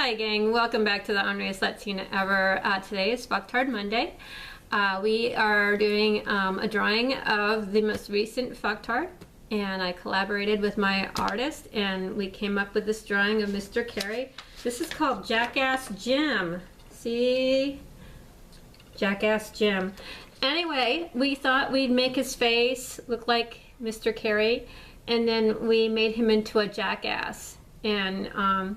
Hi gang, welcome back to the Unraised Latina Ever. Today is Fucktard Monday. We are doing a drawing of the most recent Fucktard, and I collaborated with my artist and we came up with this drawing of Mr. Carey. This is called Jackass Jim. See? Jackass Jim. Anyway, we thought we'd make his face look like Mr. Carey, and then we made him into a jackass. And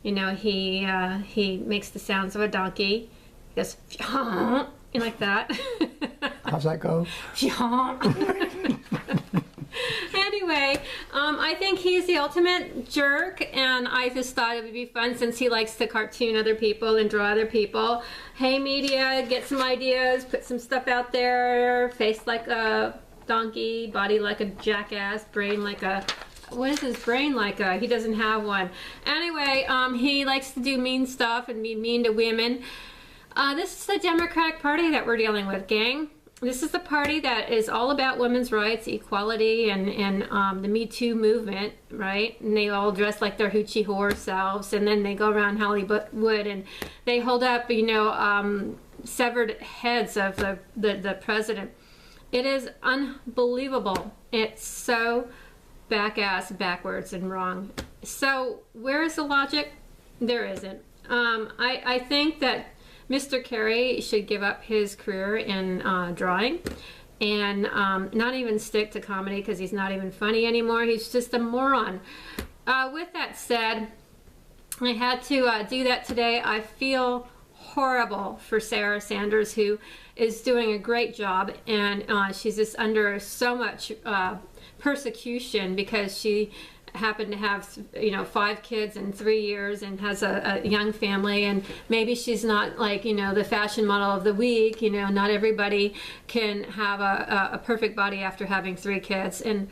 you know, he makes the sounds of a donkey. He goes like that. How's that go? Anyway, I think he's the ultimate jerk, and I just thought it would be fun since he likes to cartoon other people and draw other people. Hey media, get some ideas, put some stuff out there. Face like a donkey, body like a jackass, brain like a... What is his brain like? He doesn't have one. Anyway, he likes to do mean stuff and be mean to women. This is the Democratic Party that we're dealing with, gang. This is the party that is all about women's rights, equality, and the Me Too movement, right? And they all dress like their hoochie whore selves, and then they go around Hollywood and they hold up, you know, severed heads of the president. It is unbelievable. It's so backwards and wrong. So where is the logic? There isn't. I think that Mr. Carey should give up his career in drawing and not even stick to comedy because he's not even funny anymore. He's just a moron. With that said, I had to do that today. I feel horrible for Sarah Sanders, who is doing a great job, and she's just under so much persecution because she happened to have, you know, 5 kids in 3 years and has a young family, and maybe she's not like, you know, the fashion model of the week. You know, not everybody can have a perfect body after having 3 kids and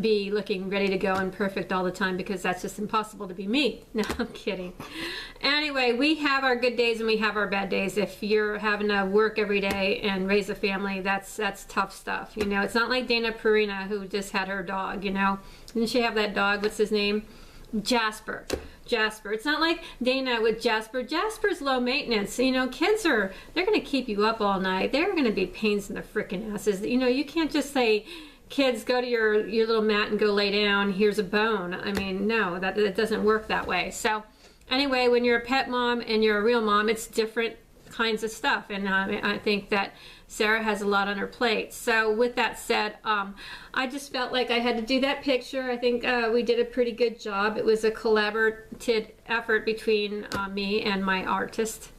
be looking ready to go and perfect all the time, because that's just impossible to be me. No, I'm kidding. Anyway, we have our good days and we have our bad days. If you're having to work every day and raise a family, that's tough stuff. You know, it's not like Dana Perina, who just had her dog, you know. Didn't she have that dog? What's his name? Jasper. It's not like Dana with Jasper. Jasper's low maintenance. You know, kids they're going to keep you up all night. They're going to be pains in the frickin' asses. You know, you can't just say, kids, go to your little mat and go lay down, here's a bone. I mean, no, that doesn't work that way. So anyway, when you're a pet mom and you're a real mom, it's different kinds of stuff, and I think that Sarah has a lot on her plate. So with that said, I just felt like I had to do that picture. I think we did a pretty good job. It was a collaborative effort between me and my artist,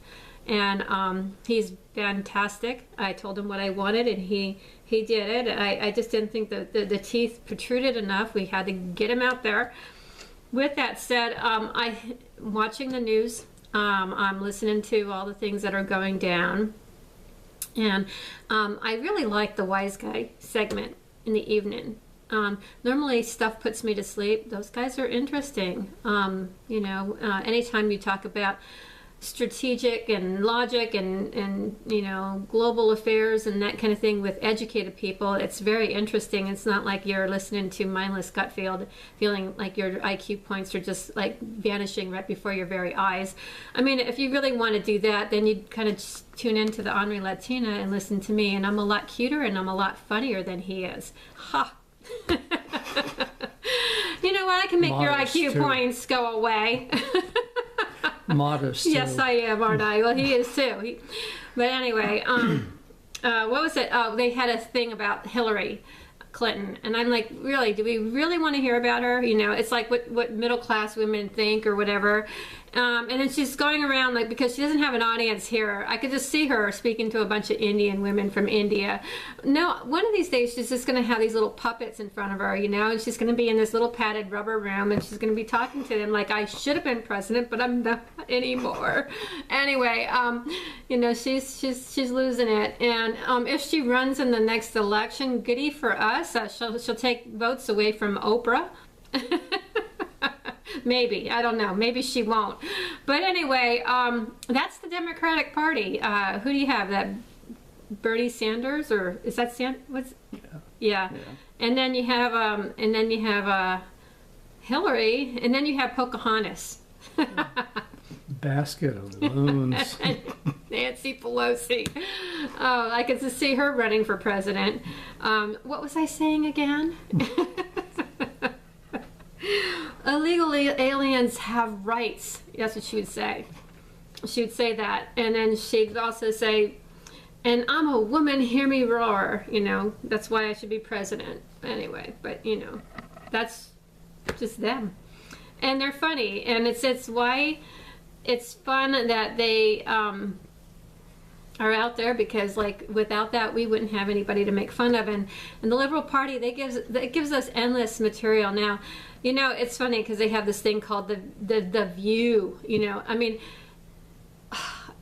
and he's fantastic. I told him what I wanted and he did it. I just didn't think the teeth protruded enough. We had to get him out there. With that said, I'm watching the news. I'm listening to all the things that are going down. And I really like the Wise Guy segment in the evening. Normally stuff puts me to sleep. Those guys are interesting. You know, anytime you talk about strategic and logic and you know, global affairs and that kind of thing with educated people, it's very interesting. It's not like you're listening to mindless gut feeling like your IQ points are just like vanishing right before your very eyes. I mean, if you really want to do that, then you'd kind of just tune into the Unraised Latina and listen to me, and I'm a lot cuter and I'm a lot funnier than he is. Ha! You know what? I can make modest your IQ too. Points go away. Modest too. Yes, I am, aren't I? Well, he is too. But anyway, what was it? Oh, they had a thing about Hillary Clinton, and I'm like, really? Do we really want to hear about her? You know, it's like what middle class women think or whatever. And then she's going around, like, because she doesn't have an audience here. I could just see her speaking to a bunch of Indian women from India. No, one of these days she's just going to have these little puppets in front of her, you know, and she's going to be in this little padded rubber room, and she's going to be talking to them like, I should have been president, but I'm not anymore. Anyway, you know, she's losing it. And if she runs in the next election, goody for us. She'll take votes away from Oprah. Maybe, I don't know, maybe she won't. But anyway, that's the Democratic Party. Who do you have? That Bernie Sanders, or is that what's? Yeah. And then you have Hillary, and then you have Pocahontas. basket of balloons. Nancy Pelosi. Oh, I could just see her running for president. What was I saying again? Illegal aliens have rights. That's what she would say. She would say that. And then she'd also say, and I'm a woman, hear me roar. You know, that's why I should be president. Anyway, but, you know, that's just them. And they're funny. And it's why it's fun that they are out there, because like without that we wouldn't have anybody to make fun of. And the Liberal Party, it gives us endless material. Now, you know, it's funny because they have this thing called the View. You know, I mean,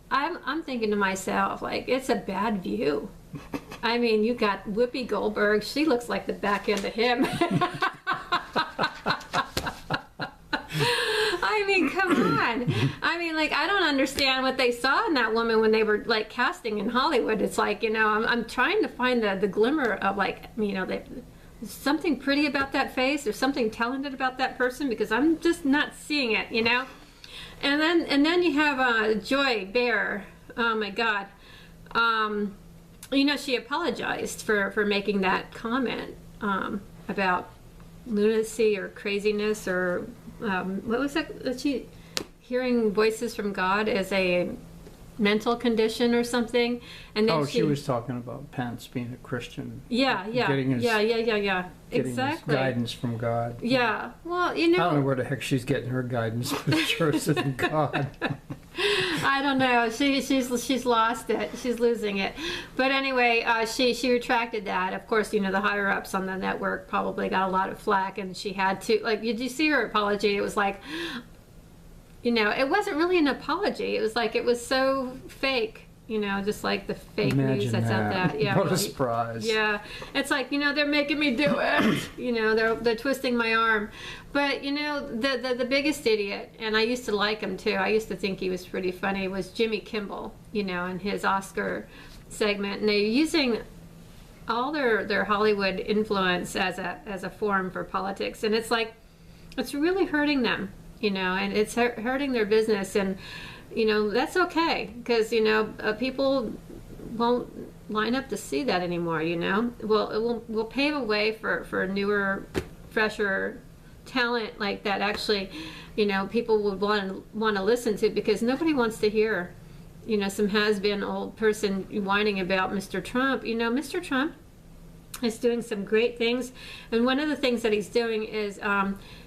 I'm thinking to myself, like, it's a bad view. I mean, you got Whoopi Goldberg. She looks like the back end of him. I mean, come on. I mean, like, I don't understand what they saw in that woman when they were, like, casting in Hollywood. It's like, you know, I'm trying to find the glimmer of, like, you know, there's something pretty about that face. There's something talented about that person, because I'm just not seeing it, you know? And then you have Joy Behar. Oh, my God. You know, she apologized for making that comment about lunacy or craziness, or what was that? She hearing voices from God as a mental condition or something. And then she was talking about Pence being a Christian. Yeah. Getting his Exactly. guidance from God. Yeah. Well, you know, I don't know where the heck she's getting her guidance, but it sure isn't God. I don't know. She's lost it. She's losing it. But anyway, she retracted that. Of course, you know, the higher ups on the network probably got a lot of flack, and she had to, like, did you see her apology? It was like, you know, it wasn't really an apology. It was like, it was so fake. You know, just like the fake news that's out there. Yeah, what a surprise. Yeah, it's like, you know, they're making me do it. You know, they're twisting my arm. But, you know, the biggest idiot, and I used to like him too, I used to think he was pretty funny, was Jimmy Kimmel, you know, in his Oscar segment. And they're using all their Hollywood influence as a forum for politics. And it's like, it's really hurting them, you know, and it's hurting their business. And, you know, that's okay, because, you know, people won't line up to see that anymore, you know. Well, we'll pave a way for newer, fresher talent like that. Actually, you know, people would want to listen to, because nobody wants to hear, you know, some has-been old person whining about Mr. Trump. You know, Mr. Trump is doing some great things, and one of the things that he's doing is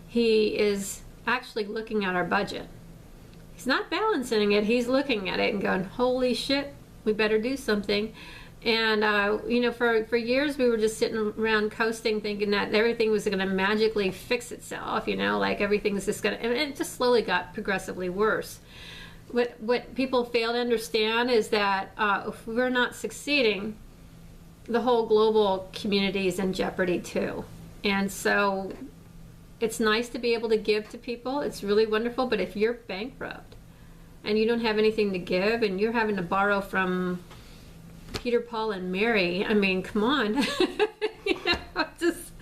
he is actually looking at our budget. He's not balancing it. He's looking at it and going, holy shit, we better do something. And, you know, for years we were just sitting around coasting, thinking that everything was going to magically fix itself, you know, like everything's just going to, and it just slowly got progressively worse. What people fail to understand is that if we're not succeeding, the whole global community is in jeopardy too. And so it's nice to be able to give to people. It's really wonderful. But if you're bankrupt and you don't have anything to give, and you're having to borrow from Peter, Paul, and Mary, I mean, come on. You know, just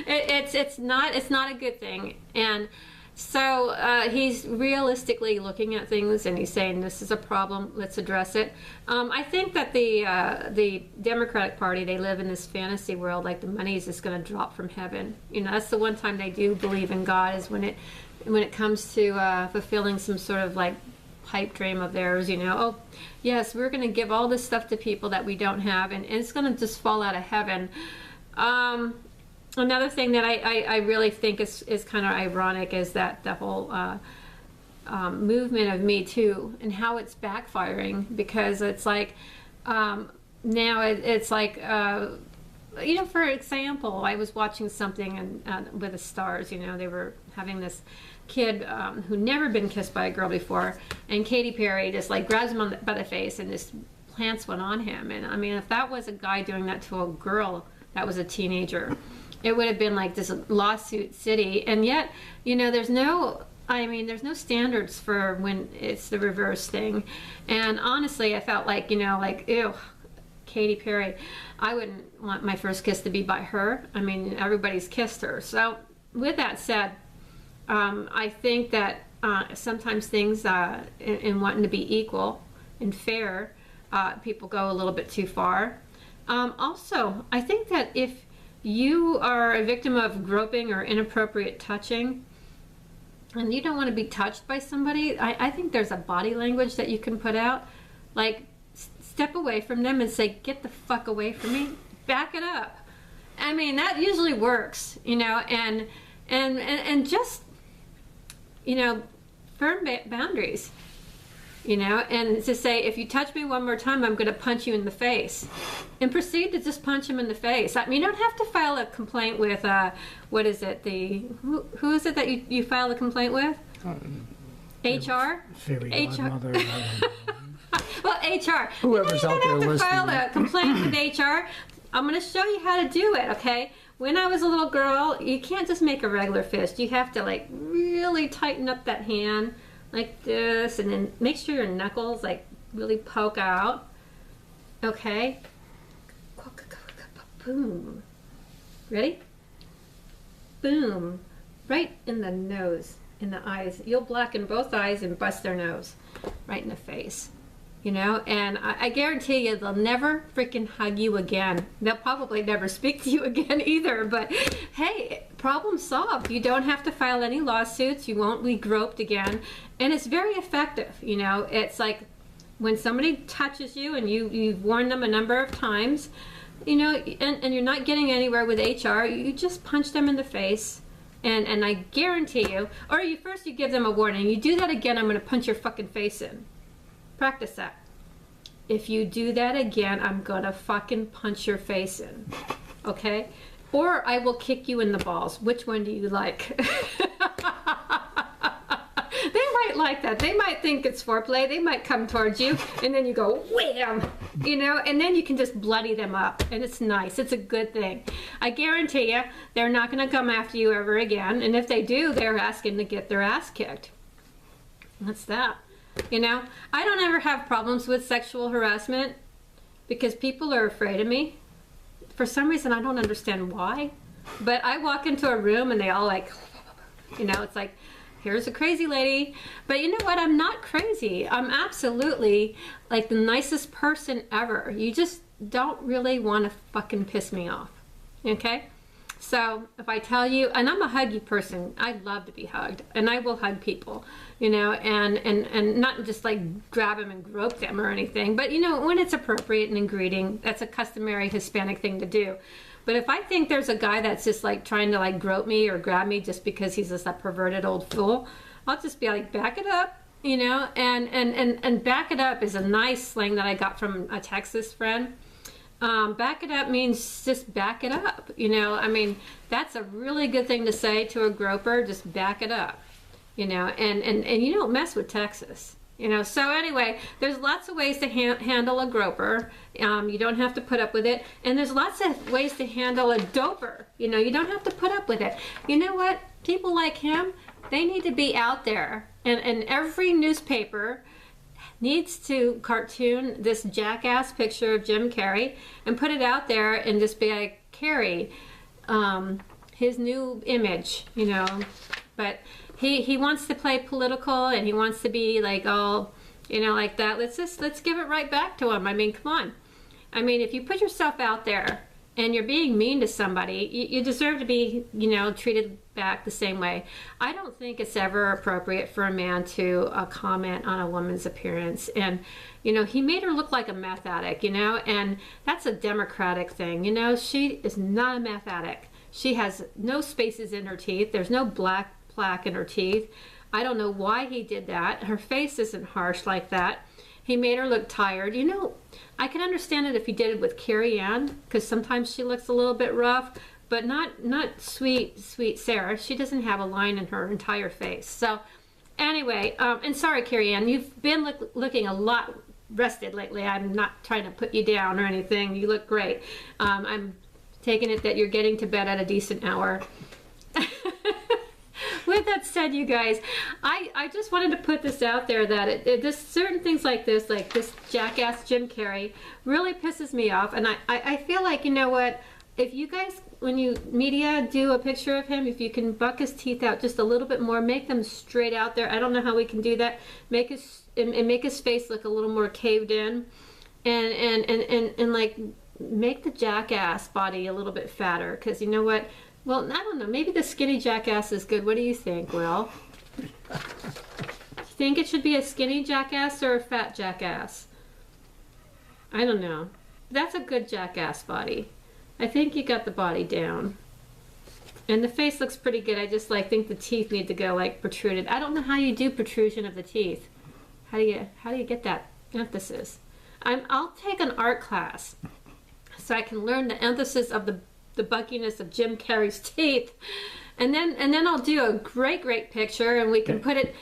it's not a good thing. And so he's realistically looking at things, and he's saying, this is a problem, let's address it. I think that the Democratic Party, they live in this fantasy world, like the money is just going to drop from heaven. You know, that's the one time they do believe in God, is when it comes to fulfilling some sort of like pipe dream of theirs, you know. Oh, yes, we're going to give all this stuff to people that we don't have, and it's going to just fall out of heaven. Another thing that I really think is kind of ironic is that the whole movement of Me Too, and how it's backfiring, because it's like now it's like, you know, for example, I was watching something with the stars, you know, they were having this kid who never been kissed by a girl before, and Katy Perry just like grabs him by the face and just plants one on him. And I mean, if that was a guy doing that to a girl that was a teenager, it would have been like this lawsuit city. And yet, you know, there's no standards for when it's the reverse thing. And honestly, I felt like, you know, like, ew, Katy Perry, I wouldn't want my first kiss to be by her. I mean, everybody's kissed her. So with that said, I think that sometimes things in wanting to be equal and fair, people go a little bit too far. Also, I think that if you are a victim of groping or inappropriate touching, and you don't want to be touched by somebody, I think there's a body language that you can put out. Like, step away from them and say, get the fuck away from me. Back it up. I mean, that usually works, you know, and just, you know, firm boundaries, you know, and to say, if you touch me one more time, I'm going to punch you in the face. And proceed to just punch him in the face. I mean, you don't have to file a complaint with, what is it, who is it that you file a complaint with? HR? Fairy godmother. I don't know. Well, HR. Whoever's out there listening. You don't have to file a complaint with HR. I'm going to show you how to do it, okay? When I was a little girl, you can't just make a regular fist. You have to, like, really tighten up that hand like this, and then make sure your knuckles, like, really poke out. Okay? Boom. Ready? Boom. Right in the nose, in the eyes. You'll blacken both eyes and bust their nose. Right in the face. You know, and I guarantee you they'll never freaking hug you again. They'll probably never speak to you again either, but hey, problem solved. You don't have to file any lawsuits. You won't be groped again. And it's very effective, you know. It's like when somebody touches you and you've warned them a number of times, you know, and you're not getting anywhere with HR, you just punch them in the face. And I guarantee you, or you give them a warning. You do that again, I'm going to punch your fucking face in. Practice that. If you do that again, I'm gonna fucking punch your face in. Okay? Or I will kick you in the balls. Which one do you like? They might like that. They might think it's foreplay. They might come towards you and then you go wham, you know, and then you can just bloody them up. And it's nice. It's a good thing. I guarantee you they're not gonna come after you ever again. And if they do, they're asking to get their ass kicked. That's that. You know, I don't ever have problems with sexual harassment because people are afraid of me. For some reason, I don't understand why. But I walk into a room and they all like, you know, it's like, here's a crazy lady. But you know what? I'm not crazy. I'm absolutely like the nicest person ever. You just don't really want to fucking piss me off. Okay? So if I tell you, and I'm a huggy person, I love to be hugged, and I will hug people, you know, and not just like grab them and grope them or anything, but you know, when it's appropriate and in greeting, that's a customary Hispanic thing to do. But if I think there's a guy that's just like trying to like grope me or grab me just because he's just a perverted old fool, I'll just be like, back it up, you know, and back it up is a nice slang that I got from a Texas friend. Back it up means just back it up, you know. I mean, that's a really good thing to say to a groper, just back it up, you know, and you don't mess with Texas, you know. So anyway, there's lots of ways to handle a groper. You don't have to put up with it, and there's lots of ways to handle a doper, you know. You don't have to put up with it. You know what? People like him, they need to be out there, and every newspaper needs to cartoon this jackass picture of Jim Carrey and put it out there and just be like, Carrey, his new image, you know. But he wants to play political and he wants to be like all, you know, like that. Let's give it right back to him. I mean, come on. I mean, if you put yourself out there and you're being mean to somebody, you deserve to be, you know, treated back the same way. I don't think it's ever appropriate for a man to comment on a woman's appearance. And, you know, he made her look like a meth addict, you know, and that's a Democratic thing. You know, she is not a meth addict. She has no spaces in her teeth. There's no black plaque in her teeth. I don't know why he did that. Her face isn't harsh like that. He made her look tired. You know, I can understand it if he did it with Carrie Ann, because sometimes she looks a little bit rough, but not sweet Sarah. She doesn't have a line in her entire face. So anyway, and sorry, Carrie Ann, you've been looking a lot rested lately. I'm not trying to put you down or anything. You look great. I'm taking it that you're getting to bed at a decent hour. With that said, you guys, I just wanted to put this out there that just certain things like this jackass Jim Carrey really pisses me off. And I feel like, you know what, if you guys, when you media do a picture of him, if you can buck his teeth out just a little bit more, make them straight out there. I don't know how we can do that. Make his and make his face look a little more caved in, and like make the jackass body a little bit fatter. Because you know what? Well, I don't know. Maybe the skinny jackass is good. What do you think, Will? Do you think it should be a skinny jackass or a fat jackass? I don't know. That's a good jackass body. I think you got the body down. And the face looks pretty good. I just think the teeth need to go like protruded. I don't know how you do protrusion of the teeth. How do you get that emphasis? I'll take an art class so I can learn the emphasis of the buckiness of Jim Carrey's teeth. And then I'll do a great picture, and we can put it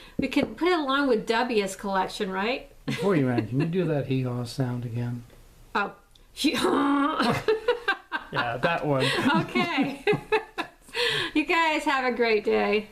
along with W's collection, right? Before you end, can you do that hee-haw sound again? Oh. Yeah, that one. Okay. You guys have a great day.